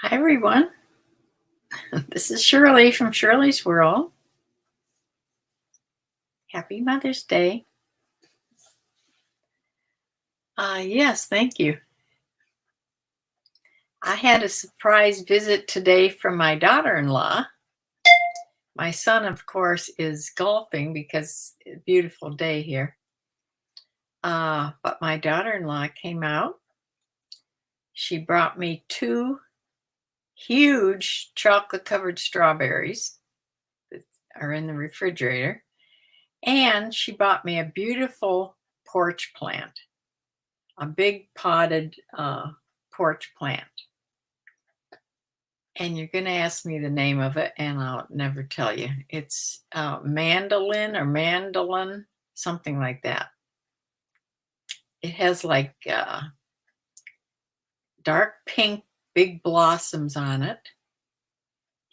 Hi, everyone. This is Shirley from Shirley's World. Happy Mother's Day. Yes, thank you. I had a surprise visit today from my daughter-in-law. My son, of course, is golfing because it's a beautiful day here. But my daughter-in-law came out. She brought me two huge chocolate-covered strawberries that are in the refrigerator. And she bought me a beautiful porch plant. A big potted porch plant. And you're going to ask me the name of it, and I'll never tell you. It's mandolin, something like that. It has like dark pink, big blossoms on it.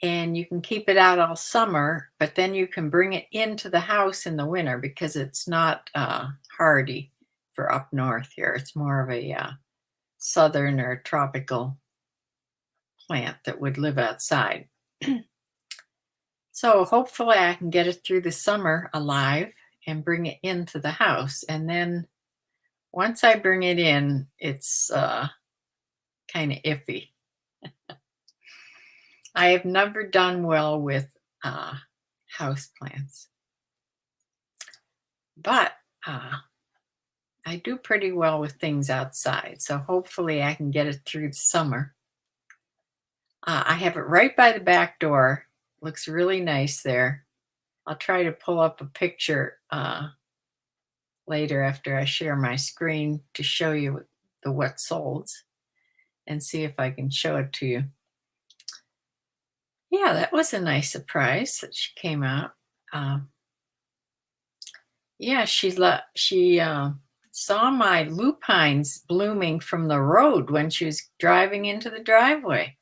And you can keep it out all summer, but then you can bring it into the house in the winter because it's not hardy for up north here. It's more of a southern or tropical plant that would live outside. So hopefully I can get it through the summer alive and bring it into the house. And then once I bring it in, it's kind of iffy. I have never done well with house plants, but I do pretty well with things outside. So hopefully I can get it through the summer. I have it right by the back door. Looks really nice there. I'll try to pull up a picture later after I share my screen to show you the wet solds and see if I can show it to you. Yeah, that was a nice surprise that she came out. Yeah, she saw my lupines blooming from the road when she was driving into the driveway.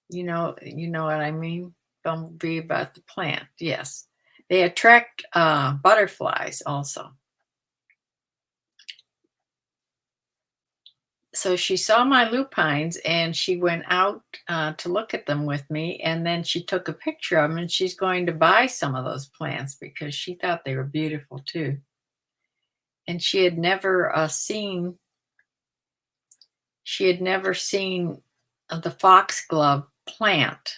You know what I mean? Bumblebee about the plant. Yes, they attract butterflies also. So she saw my lupines and she went out to look at them with me, and then she took a picture of them, and she's going to buy some of those plants because she thought they were beautiful too. And she had never seen the foxglove plant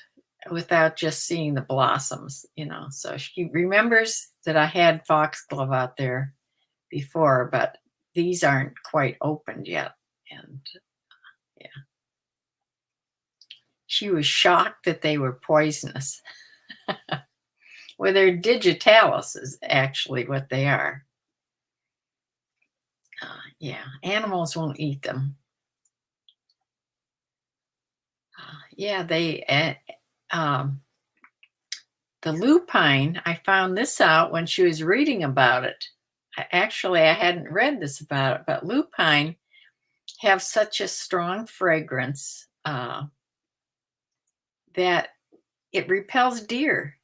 without just seeing the blossoms, So she remembers that I had foxglove out there before, but these aren't quite opened yet. And yeah, she was shocked that they were poisonous. Well, they're digitalis is actually what they are. Yeah, animals won't eat them. Yeah, the lupine, I found this out when she was reading about it. Actually, I hadn't read this about it, but lupine have such a strong fragrance that it repels deer.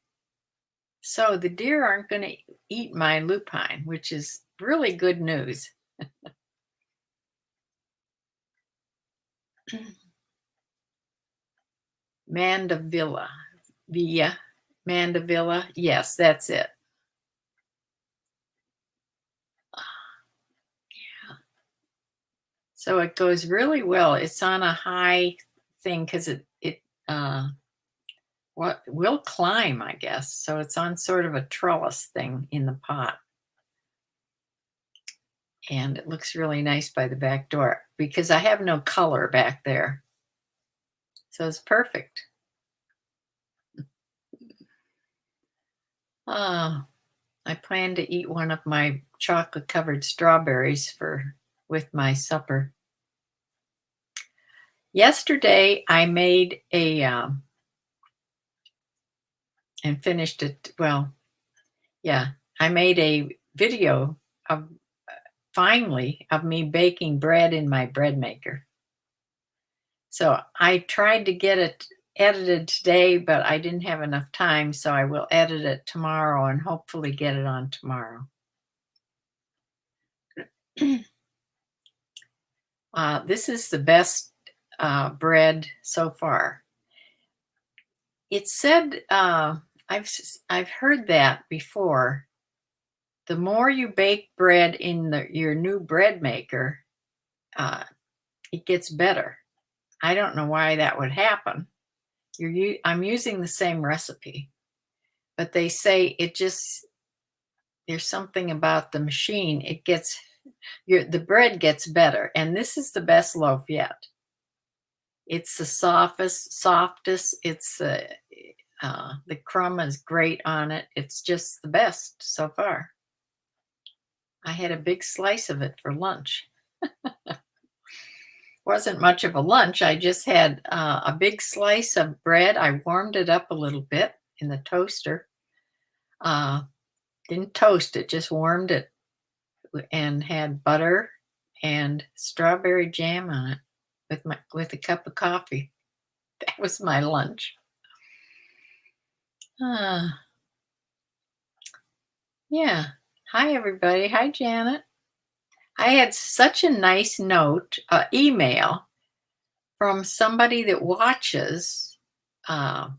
So the deer aren't going to eat my lupine, which is really good news. Mandevilla. Mandevilla. Yes, that's it. Yeah. So it goes really well. It's on a high thing because it will climb, I guess. So it's on sort of a trellis thing in the pot. And it looks really nice by the back door because I have no color back there. So it's perfect. I plan to eat one of my chocolate-covered strawberries with my supper. Yesterday, I made and finished it. Well, yeah, I made a video of finally of me baking bread in my bread maker. So I tried to get it edited today, but I didn't have enough time, so I will edit it tomorrow and hopefully get it on tomorrow. This is the best bread so far. It said, I've heard that before. The more you bake bread in your new bread maker, it gets better. I don't know why that would happen. I'm using the same recipe, but they say there's something about the machine. The bread gets better, and this is the best loaf yet. It's the softest. It's the crumb is great on it. It's just the best so far. I had a big slice of it for lunch. Wasn't much of a lunch. I just had a big slice of bread. I warmed it up a little bit in the toaster. Didn't toast it, just warmed it, and had butter and strawberry jam on it with a cup of coffee. That was my lunch. Yeah. Hi, everybody. Hi, Janet. I had such a nice email from somebody that watches the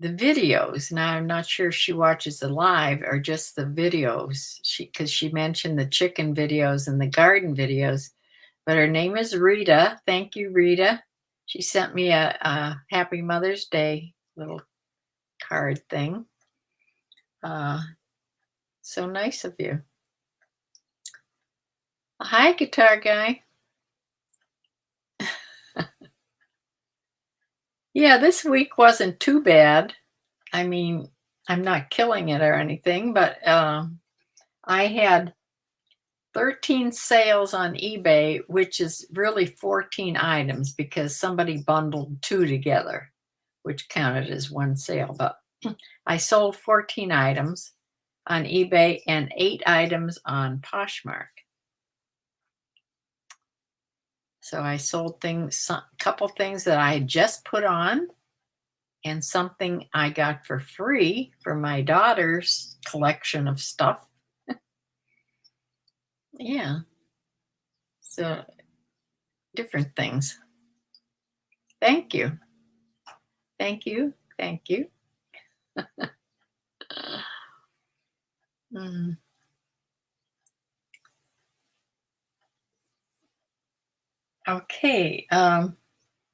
videos. Now, I'm not sure if she watches the live or just the videos, because she mentioned the chicken videos and the garden videos. But her name is Rita. Thank you, Rita. She sent me a Happy Mother's Day little card thing. So nice of you. Hi, guitar guy. Yeah, this week wasn't too bad. I mean, I'm not killing it or anything, but I had 13 sales on eBay, which is really 14 items because somebody bundled 2 together, which counted as one sale. But I sold 14 items on eBay and 8 items on Poshmark. So I sold a couple things that I had just put on, and something I got for free for my daughter's collection of stuff. Yeah. So different things. Thank you. Thank you. Thank you. Okay. I'm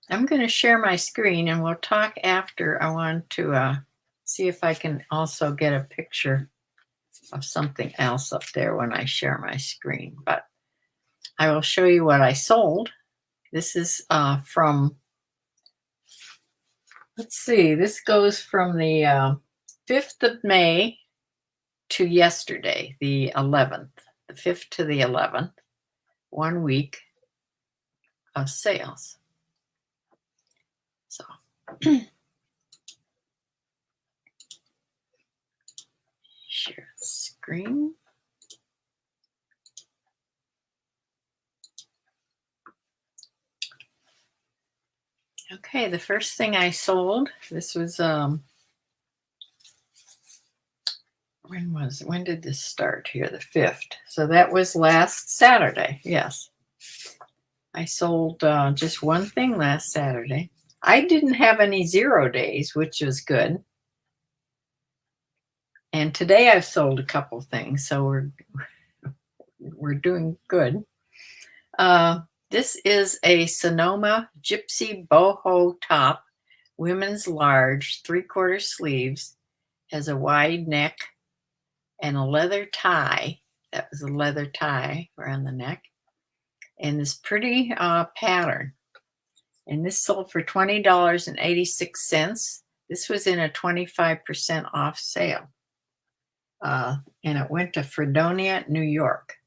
going to share my screen and we'll talk after. I want to see if I can also get a picture of something else up there when I share my screen. But I will show you what I sold. This is from, let's see, this goes from the 5th of May to yesterday, the 11th, the 5th to the 11th, 1 week of sales. So share the screen. Okay, the first thing I sold, this was when did this start here? The 5th. So that was last Saturday. Yes. I sold just one thing last Saturday. I didn't have any 0 days, which was good. And today I've sold a couple things, so we're doing good. This is a Sonoma Gypsy Boho top, women's large, 3/4 sleeves, has a wide neck and a leather tie. That was a leather tie around the neck, and this pretty pattern. And this sold for $20.86. This was in a 25% off sale. And it went to Fredonia, New York.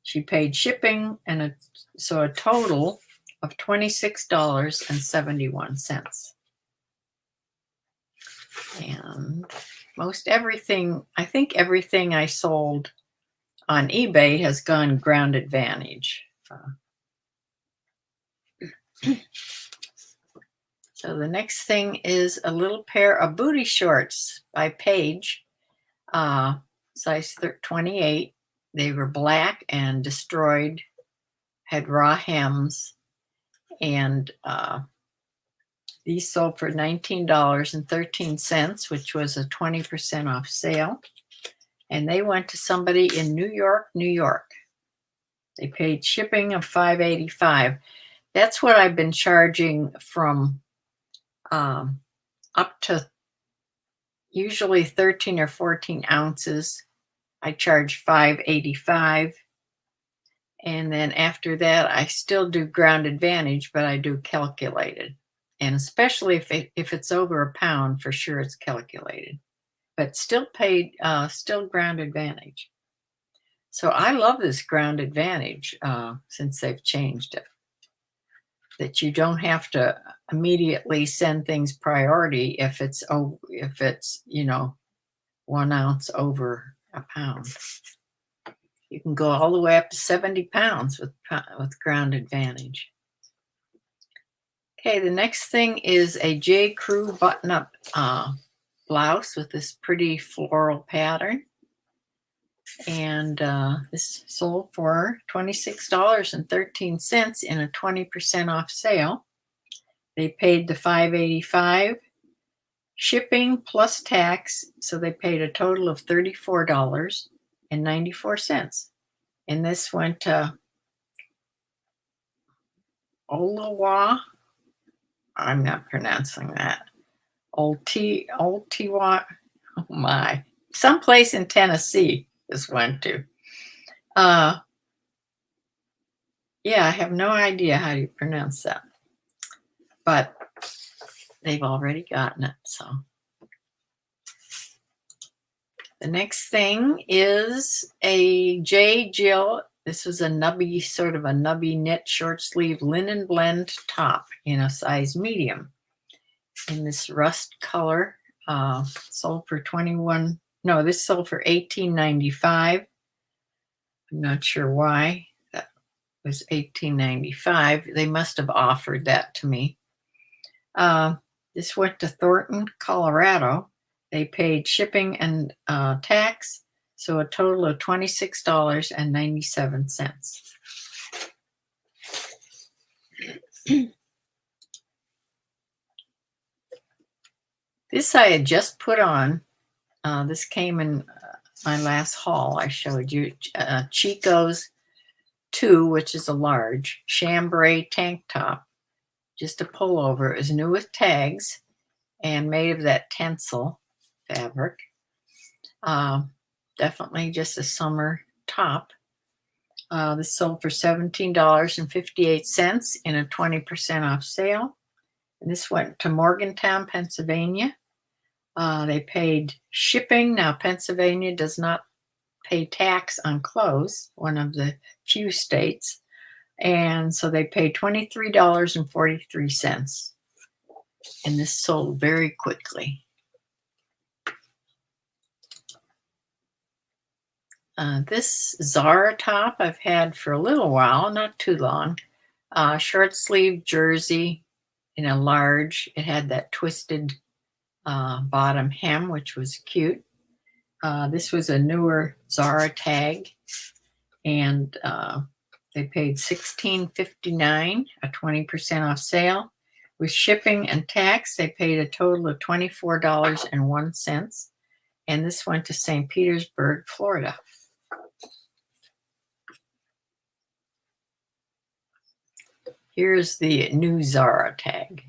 She paid shipping, and so a total of $26.71. And most everything, I think everything I sold on eBay has gone Ground Advantage. So the next thing is a little pair of booty shorts by Paige, size 28. They were black and destroyed had raw hems, and these sold for $19.13, which was a 20% off sale. And they went to somebody in New York, New York. They paid shipping of $5.85. That's what I've been charging from up to usually 13 or 14 ounces. I charge $5.85. And then after that, I still do Ground Advantage, but I do calculated. And especially if it's over a pound, for sure it's calculated. But still paid, still Ground Advantage. So I love this Ground Advantage since they've changed it. That you don't have to immediately send things priority if it's 1 ounce over a pound. You can go all the way up to 70 pounds with Ground Advantage. Okay, the next thing is a J. Crew button-up blouse with this pretty floral pattern. And this sold for $26.13 in a 20% off sale. They paid the $5.85 shipping plus tax, so they paid a total of $34.94. And this went to Olawa. I'm not pronouncing that. Oltiwa. Oh my. Someplace in Tennessee this went to. Yeah, I have no idea how you pronounce that. But they've already gotten it, so. The next thing is a J. Jill. This was a nubby, sort of a nubby knit short sleeve linen blend top in a size medium. In this rust color, sold for this sold for $18.95. I'm not sure why that was $18.95. They must have offered that to me. This went to Thornton, Colorado. They paid shipping and tax, so a total of $26.97. This I had just put on. This came in my last haul. I showed you Chico's 2, which is a large chambray tank top, just a pullover. It was new with tags and made of that tencel fabric. Definitely just a summer top. This sold for $17.58 in a 20% off sale. And this went to Morgantown, Pennsylvania. They paid shipping. Now, Pennsylvania does not pay tax on clothes, one of the few states. And so they paid $23.43. And this sold very quickly. This Zara top I've had for a little while, not too long. Short sleeve jersey in a large. It had that twisted bottom hem, which was cute. This was a newer Zara tag, and they paid $16.59, a 20% off sale. With shipping and tax, they paid a total of $24.01, and this went to St. Petersburg, Florida. Here's the new Zara tag,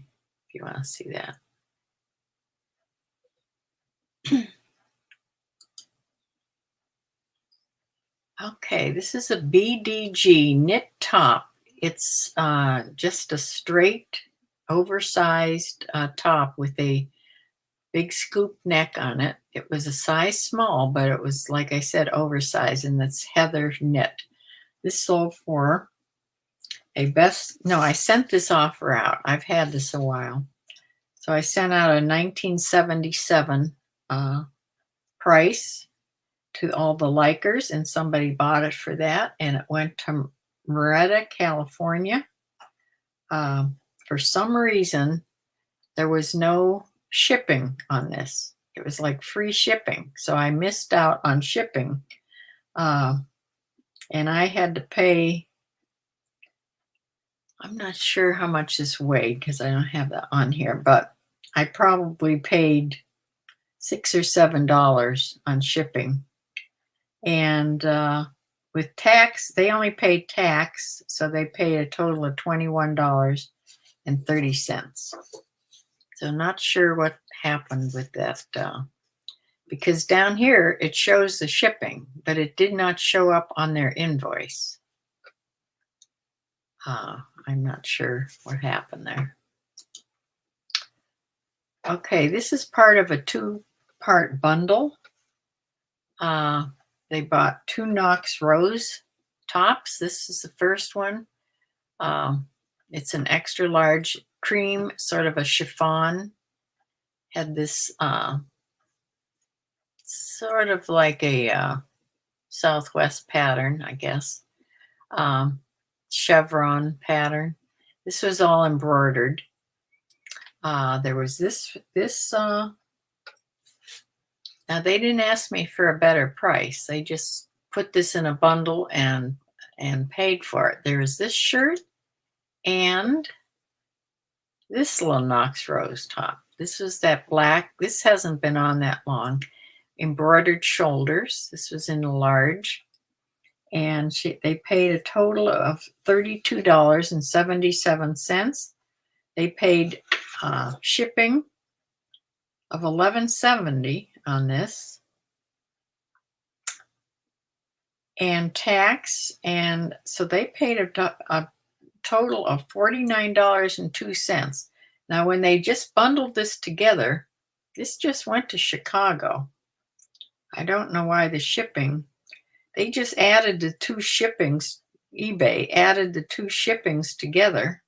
if you want to see that. Okay, this is a BDG knit top. It's just a straight, oversized top with a big scoop neck on it. It was a size small, but it was, like I said, oversized, and that's heather knit. This sold for I sent this offer out. I've had this a while. So I sent out a 1977 price to all the likers, and somebody bought it for that, and it went to Reprt, California. For some reason, there was no shipping on this. It was like free shipping, so I missed out on shipping, and I had to pay I'm not sure how much this weighed because I don't have that on here, but I probably paid $6 or $7 on shipping. And with tax, they only paid tax, so they paid a total of $21.30. So not sure what happened with that, because down here it shows the shipping, but it did not show up on their invoice. I'm not sure what happened there. Okay, this is part of a 2-part bundle. They bought 2 Knox Rose tops. This is the first one. It's an extra large cream, sort of a chiffon. Had this sort of like a Southwest pattern, I guess. Chevron pattern. This was all embroidered. There was this now they didn't ask me for a better price. They just put this in a bundle and paid for it. There was this shirt and this little Knox Rose top. This was that black. This hasn't been on that long. Embroidered shoulders. This was in a large. And they paid a total of $32.77. They paid shipping of $11.70 on this, and tax, and so they paid a total of $49.02. Now, when they just bundled this together, this just went to Chicago. I don't know why the shipping. They just added the 2 shippings. eBay added the 2 shippings together,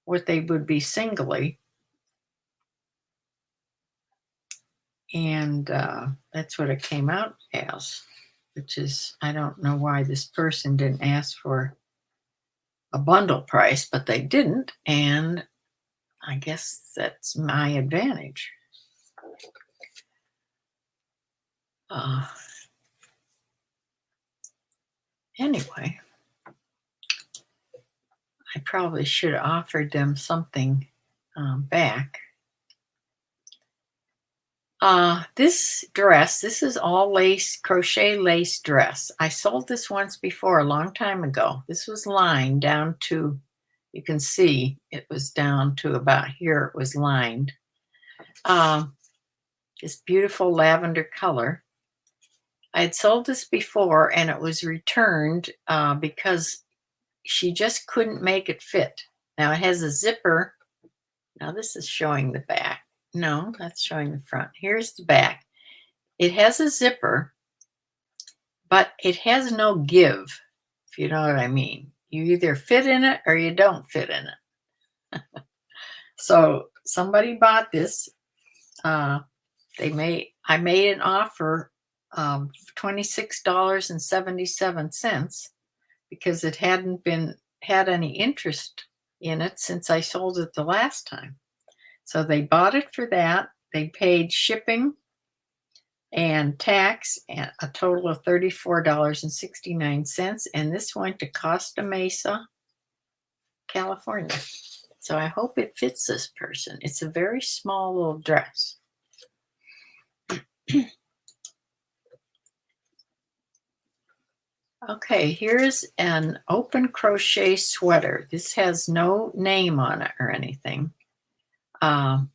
what they would be singly. And that's what it came out as, which is, I don't know why this person didn't ask for a bundle price, but they didn't. And I guess that's my advantage. Anyway, I probably should have offered them something back. This dress, this is all lace, crochet lace dress. I sold this once before, a long time ago. This was lined down to, you can see it was down to about here, it was lined. This beautiful lavender color. I had sold this before and it was returned because she just couldn't make it fit. Now it has a zipper. Now this is showing the back. No, that's showing the front. Here's the back. It has a zipper, but it has no give, if you know what I mean. You either fit in it or you don't fit in it. So somebody bought this. I made an offer of $26.77 because it hadn't had any interest in it since I sold it the last time. So they bought it for that. They paid shipping and tax, and a total of $34.69. And this went to Costa Mesa, California. So I hope it fits this person. It's a very small little dress. Okay, here's an open crochet sweater. This has no name on it or anything. I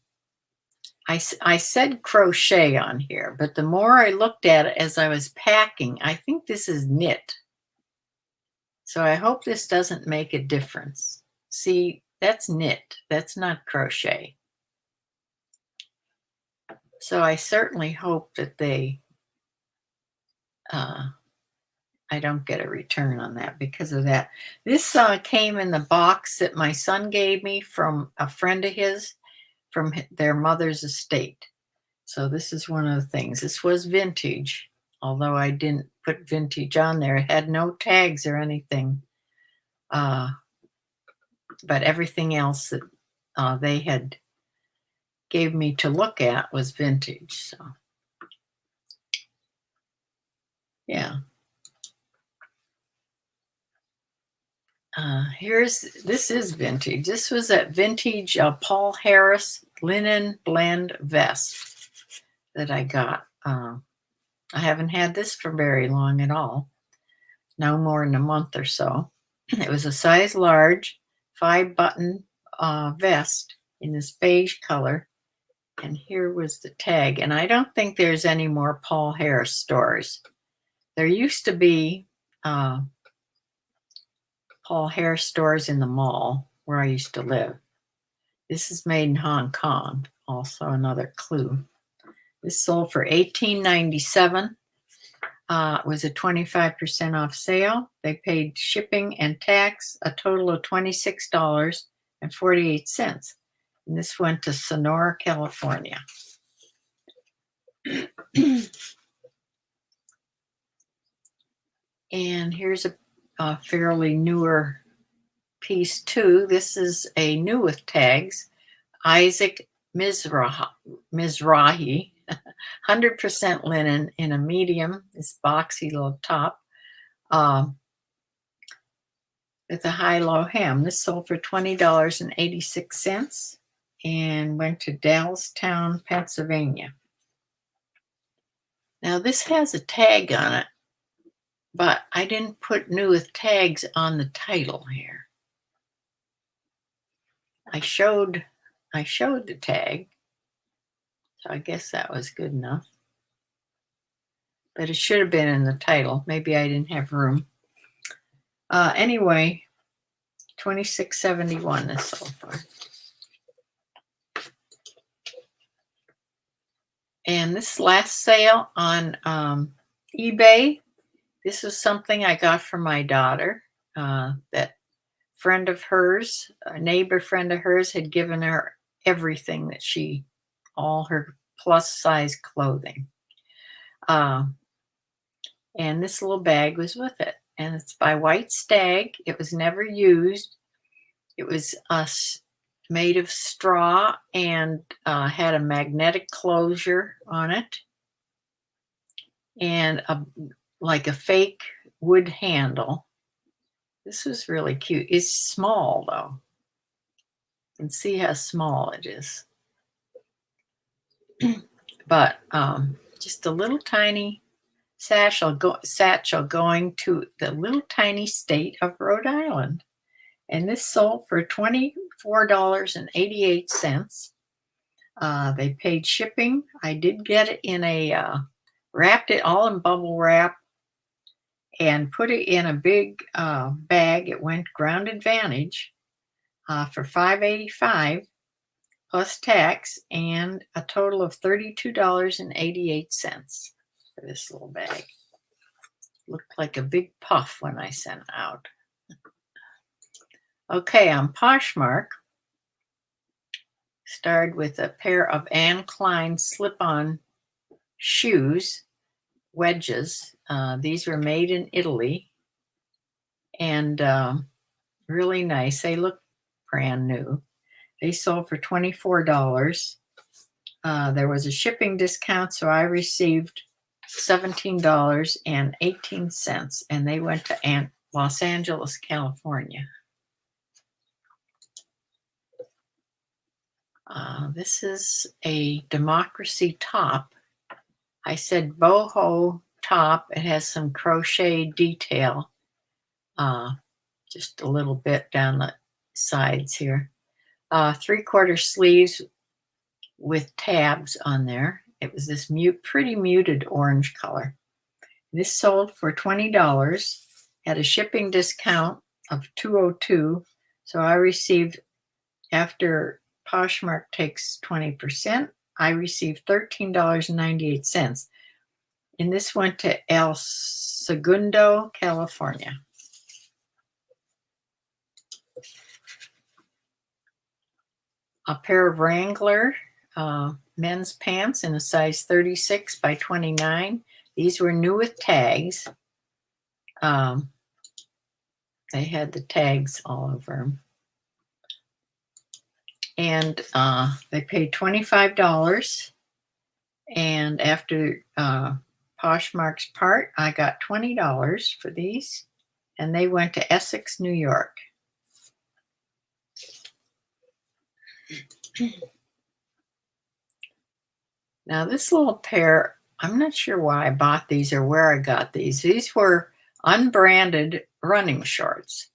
said crochet on here, but the more I looked at it as I was packing, I think this is knit. So I hope this doesn't make a difference. See, that's knit. That's not crochet. So I certainly hope that I don't get a return on that because of that. This came in the box that my son gave me from a friend of his from their mother's estate. So this is one of the things. This was vintage, although I didn't put vintage on there. It had no tags or anything. But everything else that they had gave me to look at was vintage. So yeah. This is vintage. This was that vintage Paul Harris linen blend vest that I got. I haven't had this for very long at all. No more than a month or so. It was a size large, 5-button vest in this beige color. And here was the tag. And I don't think there's any more Paul Harris stores. There used to be Paul Harris stores in the mall where I used to live. This is made in Hong Kong, also another clue. This sold for $18.97. It was a 25% off sale. They paid shipping and tax, a total of $26.48. And this went to Sonora, California. And here's a fairly newer piece too. This is a new with tags. Isaac Mizrahi, 100% linen in a medium, this boxy little top, with a high-low hem. This sold for $20.86 and went to Dalestown, Pennsylvania. Now this has a tag on it, but I didn't put new with tags on the title here. I showed the tag, so I guess that was good enough. But it should have been in the title. Maybe I didn't have room. Anyway, $26.71 this sold for. And this last sale on eBay, this was something I got from my daughter. That friend of hers, a neighbor friend of hers, had given her everything that all her plus size clothing. And this little bag was with it. And it's by White Stag. It was never used. It was made of straw and had a magnetic closure on it. And like a fake wood handle. This was really cute. It's small though. You can see how small it is. But just a little tiny satchel going to the little tiny state of Rhode Island. And this sold for $24.88. They paid shipping. I did get it in wrapped it all in bubble wrap and put it in a big bag. It went Ground Advantage for $5.85 plus tax, and a total of $32.88 for this little bag. Looked like a big puff when I sent it out. Okay, on Poshmark, started with a pair of Anne Klein slip-on shoes, wedges. These were made in Italy and really nice. They look brand new. They sold for $24. There was a shipping discount, so I received $17.18, and they went to Los Angeles, California. This is a democracy top. I said boho top. It has some crochet detail, just a little bit down the sides here. 3/4 sleeves with tabs on there. It was this pretty muted orange color. This sold for $20. Had a shipping discount of $202. So I received, after Poshmark takes 20%, I received $13.98. And this went to El Segundo, California. A pair of Wrangler men's pants in a size 36 by 29. These were new with tags. They had the tags all over them. And they paid $25. And after Poshmark's part, I got $20 for these. and they went to Essex, New York. Now this little pair, I'm not sure why I bought these or where I got these. These were unbranded running shorts,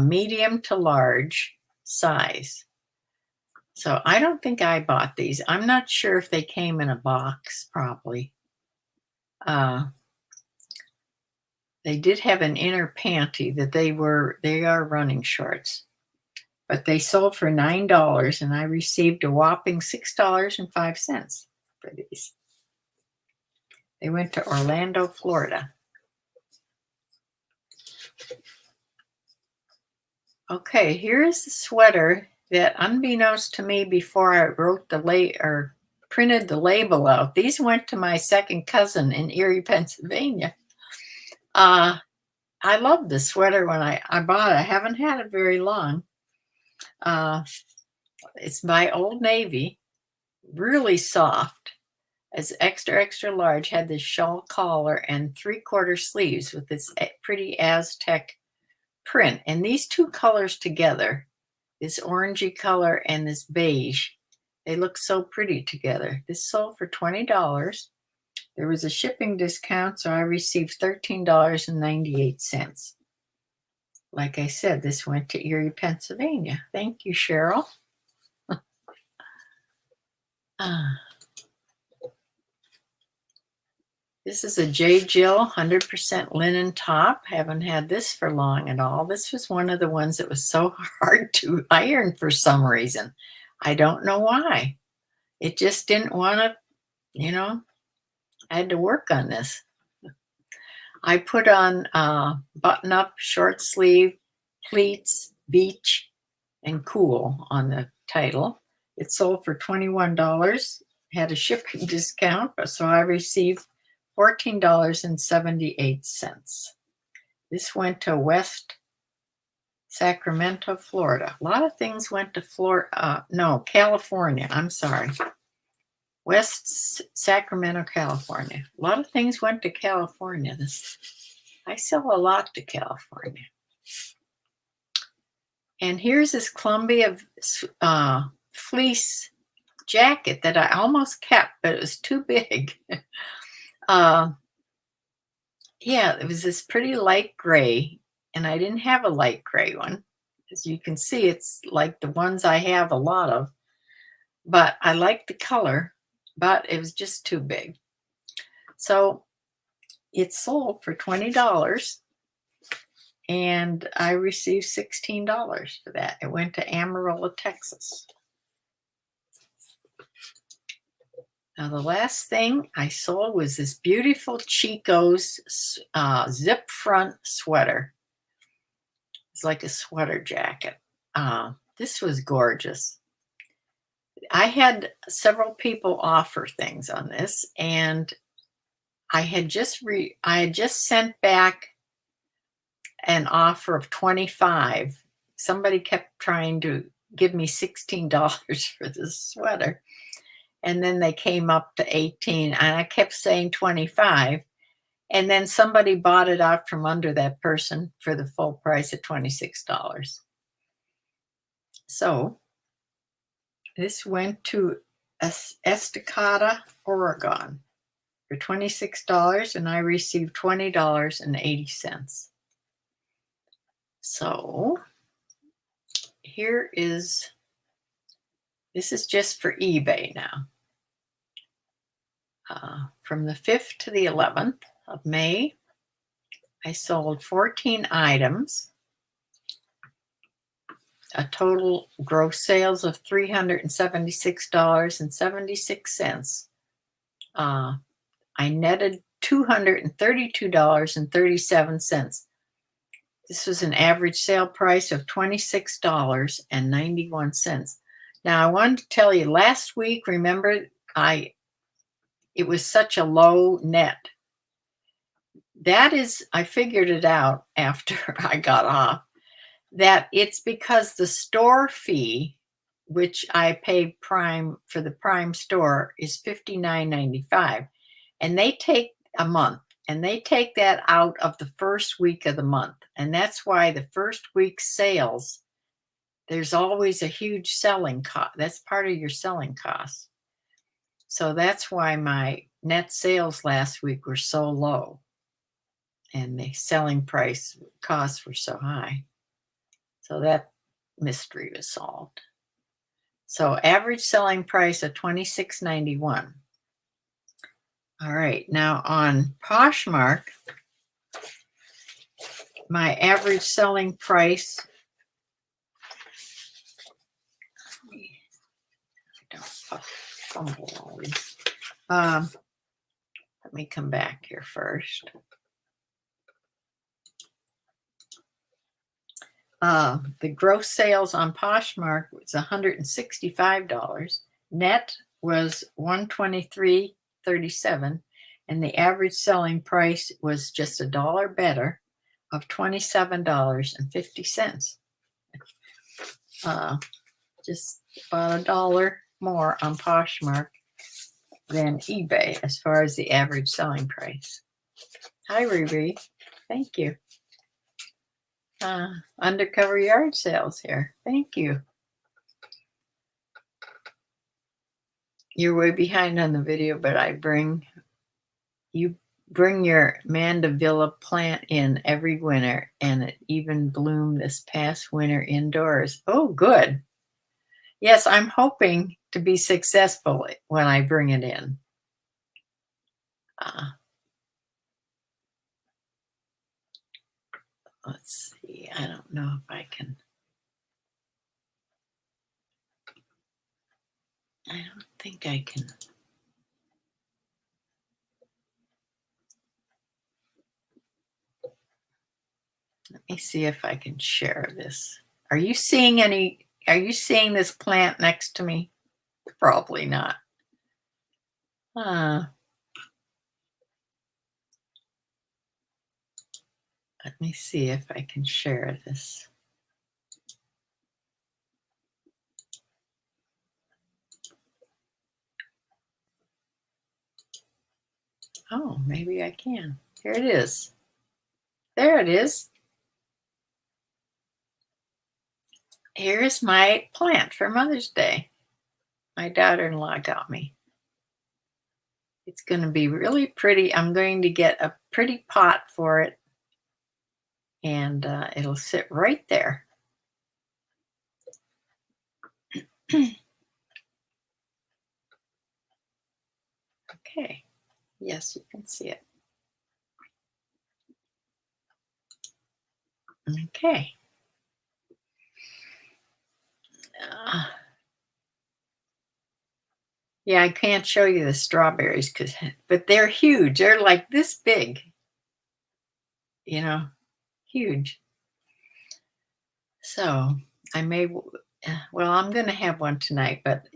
medium to large size. So I don't think I bought these. I'm not sure if they came in a box probably. They did have an inner panty that they are running shorts, but they sold for $9 and I received a whopping $6.05 for these. They went to Orlando, Florida. Okay, here is the sweater that, unbeknownst to me before I wrote the printed the label out, these went to my second cousin in Erie, Pennsylvania. I loved the sweater when I bought it. I haven't had it very long. It's by Old Navy, really soft. It's extra, extra large, had this shawl collar and 3/4 sleeves with this pretty Aztec print. And these two colors together, this orangey color and this beige, they look so pretty together. This sold for $20. There was a shipping discount, so I received $13.98. Like I said, this went to Erie, Pennsylvania. Thank you, Cheryl. This is a J. Jill 100% linen top. Haven't had this for long at all. This was one of the ones that was so hard to iron for some reason. I don't know why. It just didn't want to, I had to work on this. I put on button-up, short sleeve, pleats, beach, and cool on the title. It sold for $21. Had a shipping discount, so I received $14.78. This went to West Sacramento, Florida. A lot of things went to California. I'm sorry. West Sacramento, California. A lot of things went to California. I sell a lot to California. And here's this Columbia fleece jacket that I almost kept, but it was too big. Yeah, it was this pretty light gray, and I didn't have a light gray one. As you can see, it's like the ones I have a lot of, but I like the color, but it was just too big. So it sold for $20, and I received $16 for that. It went to Amarillo, Texas. Now, the last thing I sold was this beautiful Chico's zip front sweater. It's like a sweater jacket. This was gorgeous. I had several people offer things on this, and I had just sent back an offer of $25. Somebody kept trying to give me $16 for this sweater. And then they came up to $18, and I kept saying $25. And then somebody bought it out from under that person for the full price of $26. So this went to Estacada, Oregon for $26, and I received $20.80. So this is just for eBay now. From the 5th to the 11th of May, I sold 14 items, a total gross sales of $376.76. I netted $232.37. This was an average sale price of $26.91. Now, I wanted to tell you, last week, remember, it was such a low net. I figured it out after I got off, that it's because the store fee, which I pay Prime for the Prime store, is $59.95, and they take a month. And they take that out of the first week of the month. And that's why the first week's sales, there's always a huge selling cost. That's part of your selling cost. So that's why my net sales last week were so low and the selling price costs were so high. So that mystery was solved. So average selling price of $26.91. All right, now on Poshmark, my average selling price, I don't fumble all these. Let me come back here first. The gross sales on Poshmark was $165. Net was $123.37, and the average selling price was just $1 better of $27.50. Just about $1 more on Poshmark than eBay as far as the average selling price. Hi, Ruby. Thank you. Undercover yard sales here. Thank you. You're way behind on the video, but you bring your mandevilla plant in every winter, and it even bloomed this past winter indoors. Oh, good. Yes, I'm hoping to be successful when I bring it in. Let's see. I don't know if I can. I don't think I can. Let me see if I can share this. Are you seeing this plant next to me? Probably not. Let me see if I can share this. Oh, maybe I can. Here it is. There it is. Here's my plant for Mother's Day. My daughter-in-law got me. It's going to be really pretty. I'm going to get a pretty pot for it, and it'll sit right there. Okay. Yes, you can see it. Okay. Yeah, I can't show you the strawberries but they're huge. They're like this big, huge. So I'm going to have one tonight, but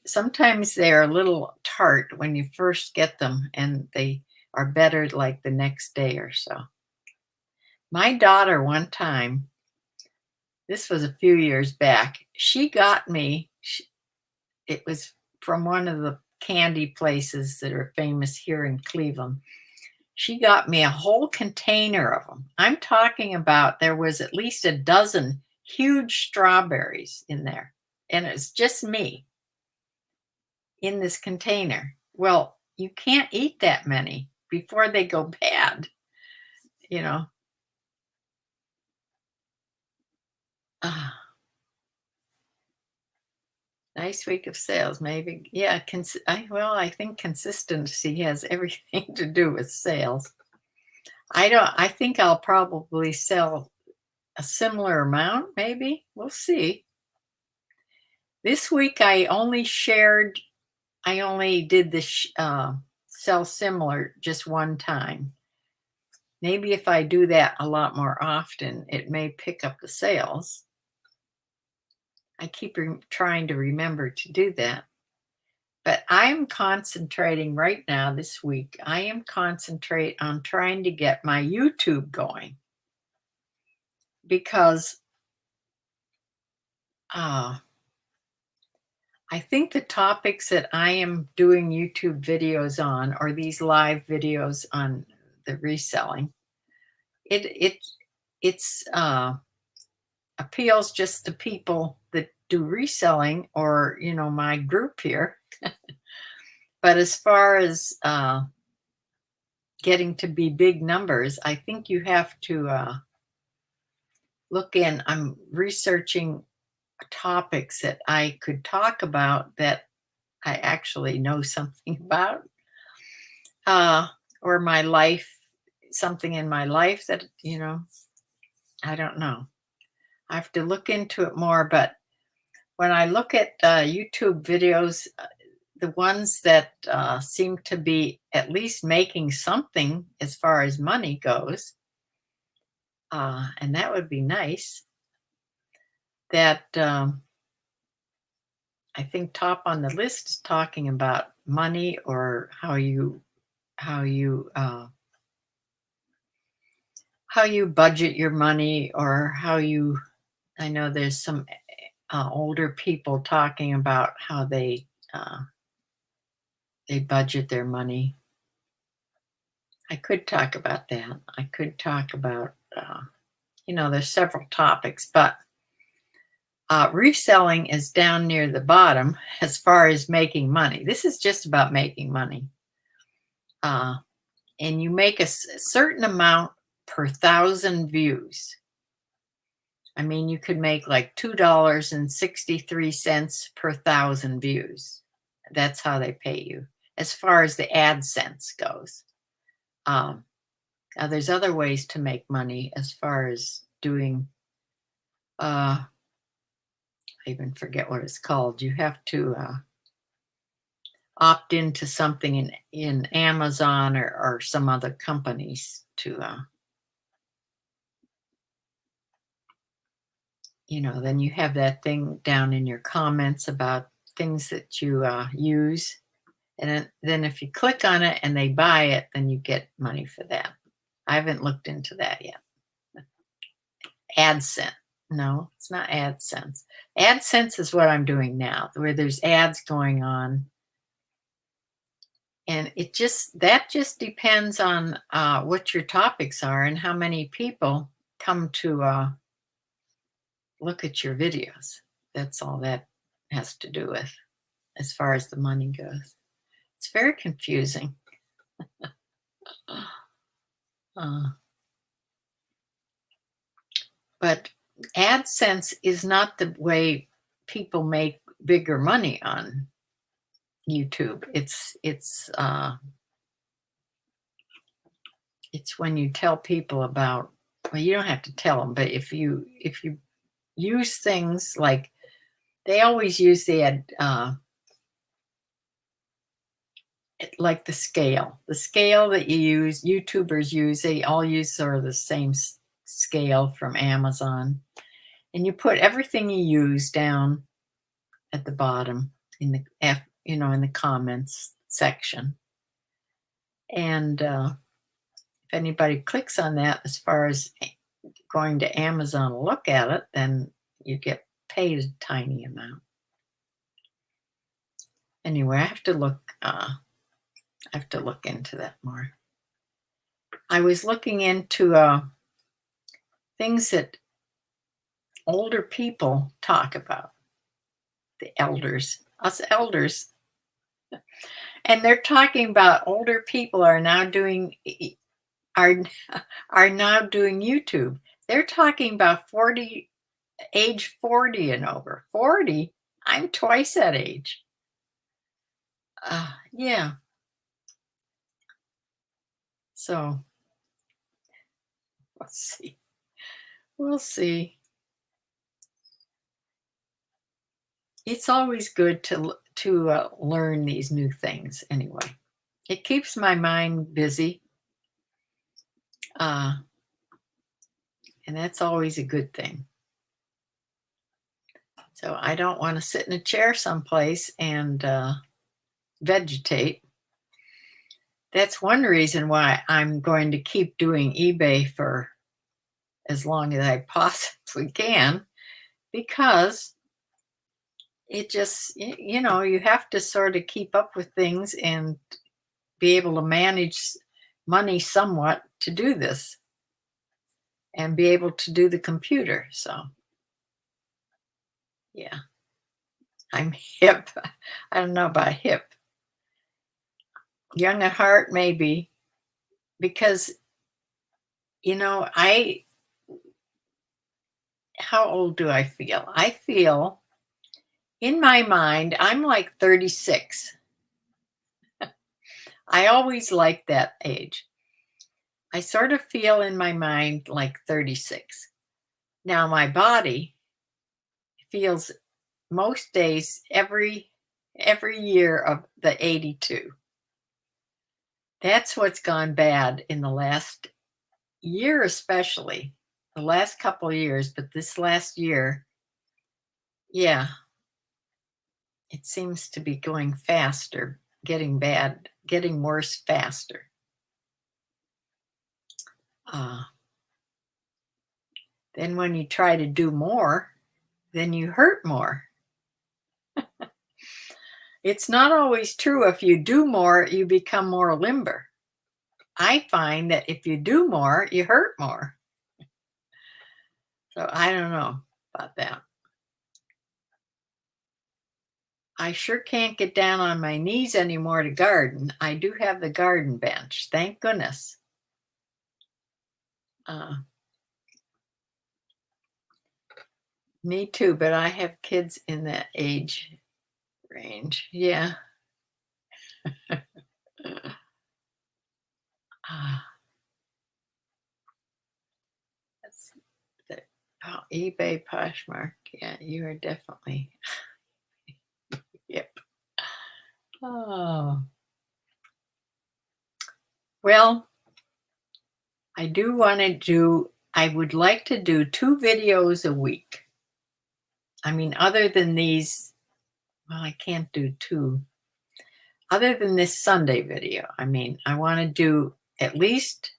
sometimes they're a little tart when you first get them, and they are better like the next day or so. My daughter one time, this was a few years back, she got me, it was from one of the candy places that are famous here in Cleveland. She got me a whole container of them. I'm talking about there was at least a dozen huge strawberries in there. And it's just me in this container. Well, you can't eat that many before they go bad, Nice week of sales, maybe. Yeah, I think consistency has everything to do with sales. I think I'll probably sell a similar amount, maybe. We'll see. This week I only did the sell similar just one time. Maybe if I do that a lot more often, it may pick up the sales. I keep trying to remember to do that. But I'm concentrating right now this week. I am concentrate on trying to get my YouTube going, because I think the topics that I am doing YouTube videos on, or these live videos on the reselling. It's appeals just to people that do reselling, or my group here. But as far as getting to be big numbers, I think you have to look in. I'm researching topics that I could talk about that I actually know something about, or my life, something in my life that, I don't know. I have to look into it more. But when I look at YouTube videos, the ones that seem to be at least making something as far as money goes, and that would be nice, that I think top on the list is talking about money, or how you budget your money, or I know there's some older people talking about how they budget their money. I could talk about that. I could talk about, there's several topics, but reselling is down near the bottom as far as making money. This is just about making money. And you make a certain amount per 1,000 views. I mean, you could make like $2.63 per 1,000 views. That's how they pay you, as far as the AdSense goes. Now, there's other ways to make money as far as doing, I even forget what it's called. You have to opt into something in Amazon or some other companies to, then you have that thing down in your comments about things that you use. And then if you click on it and they buy it, then you get money for that. I haven't looked into that yet. AdSense. No, it's not AdSense. AdSense is what I'm doing now, where there's ads going on. And that just depends on what your topics are and how many people come to look at your videos. That's all that has to do with as far as the money goes. It's very confusing. But AdSense is not the way people make bigger money on YouTube. It's when you tell people about, well, you don't have to tell them, but if you use things like, they always use the like the scale that YouTubers use, they all use sort of the same scale from Amazon, and you put everything you use down at the bottom in the in the comments section. And if anybody clicks on that, as far as going to Amazon to look at it, then you get paid a tiny amount. Anyway, I have to look into that more. I was looking into things that older people talk about, the elders, us elders. And they're talking about older people are now doing YouTube. They're talking about age 40 and over. 40? I'm twice that age. Yeah. So let's see. We'll see. It's always good to learn these new things anyway. It keeps my mind busy. And that's always a good thing. So I don't want to sit in a chair someplace and vegetate. That's one reason why I'm going to keep doing eBay for as long as I possibly can, because it just, you have to sort of keep up with things and be able to manage money somewhat to do this and be able to do the computer. So, yeah, I'm hip. I don't know about hip. Young at heart, maybe, because, how old do I feel? I feel in my mind, I'm like 36. I always liked that age. I sort of feel in my mind like 36. Now, my body feels most days every year of the 82. That's what's gone bad in the last year, especially the last couple of years, but this last year, yeah, it seems to be going faster, getting bad, getting worse faster. Uh, then when you try to do more, then you hurt more. It's not always true. If you do more, you become more limber. I find that if you do more, you hurt more. So I don't know about that. I sure can't get down on my knees anymore to garden. I do have the garden bench, thank goodness. Me too, but I have kids in that age range. Yeah. That's the eBay Poshmark. Yeah, you are definitely. Yep. Oh. Well, I would like to do 2 videos a week. I mean, other than these, well, I can't do 2. Other than this Sunday video, I mean, I want to do at least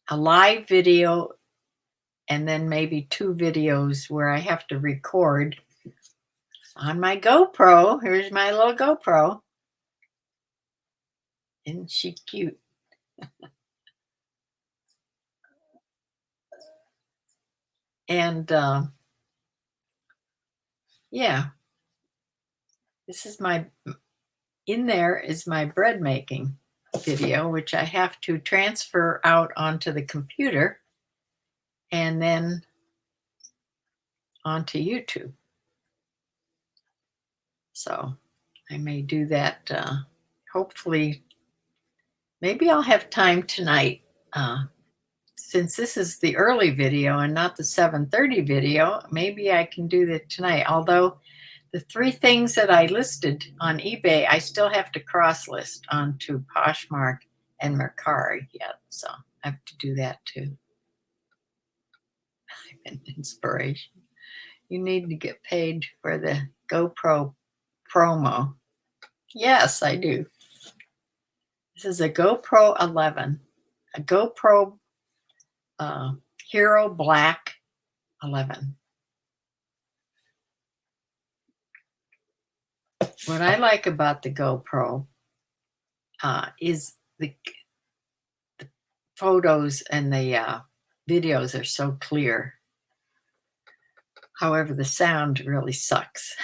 a live video and then maybe 2 videos where I have to record on my GoPro. Here's my little GoPro. Isn't she cute? And yeah, this is in there is my bread making video, which I have to transfer out onto the computer and then onto YouTube. So I may do that. Hopefully, maybe I'll have time tonight. Since this is the early video and not the 7:30 video, maybe I can do that tonight. Although the 3 things that I listed on eBay, I still have to cross list onto Poshmark and Mercari yet. So I have to do that too. An inspiration. You need to get paid for the GoPro promo. Yes, I do. This is a GoPro 11, a GoPro Hero Black 11. What I like about the GoPro is the photos and the videos are so clear. However, the sound really sucks.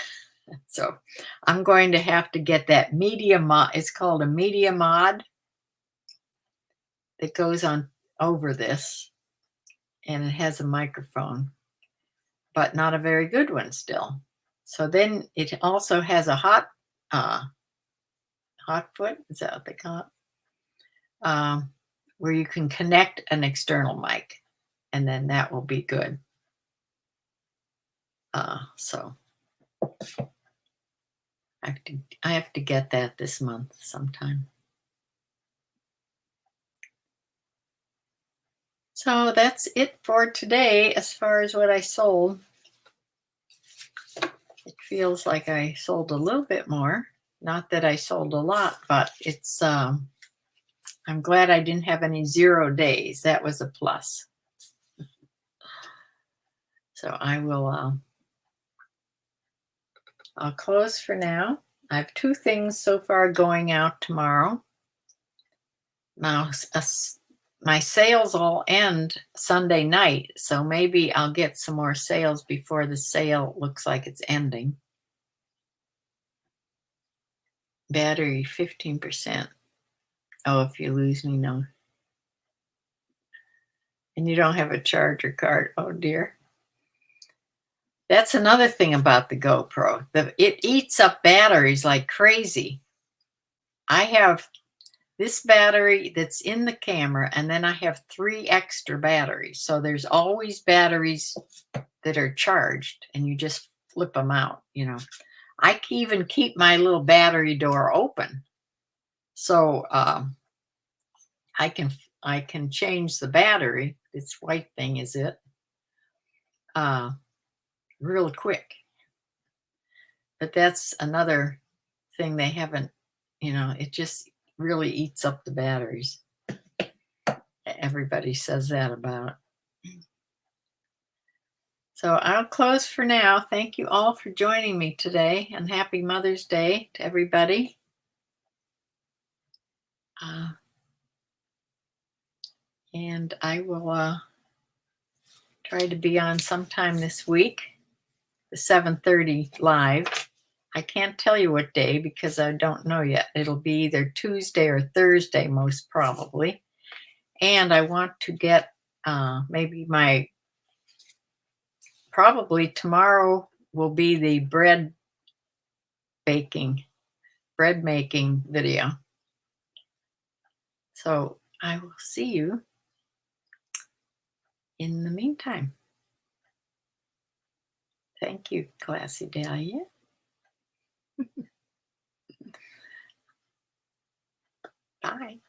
So I'm going to have to get that media mod. It's called a media mod that goes on over this, and it has a microphone, but not a very good one still. So then it also has a hot foot. Is that what they call it? Where you can connect an external mic, and then that will be good. So I have to get that this month sometime. So that's it for today as far as what I sold. It feels like I sold a little bit more. Not that I sold a lot, but it's I'm glad I didn't have any 0 days. That was a plus. So I will I'll close for now. I have 2 things so far going out tomorrow. Now, my sales all end Sunday night, so maybe I'll get some more sales before the sale looks like it's ending. Battery 15%. Oh, if you lose me, no. And you don't have a charger card. Oh dear. That's another thing about the GoPro. It eats up batteries like crazy. I have this battery that's in the camera, and then I have 3 extra batteries. So there's always batteries that are charged, and you just flip them out, you know. I can even keep my little battery door open. So I can change the battery. This white thing is it. Real quick. But that's another thing they haven't, it just really eats up the batteries. Everybody says that about it. So I'll close for now. Thank you all for joining me today, and happy Mother's Day to everybody. And I will try to be on sometime this week, the 7:30 live. I can't tell you what day because I don't know yet. It'll be either Tuesday or Thursday, most probably. And I want to get maybe probably tomorrow will be the bread making video. So I will see you in the meantime. Thank you, Classy Dahlia. Bye.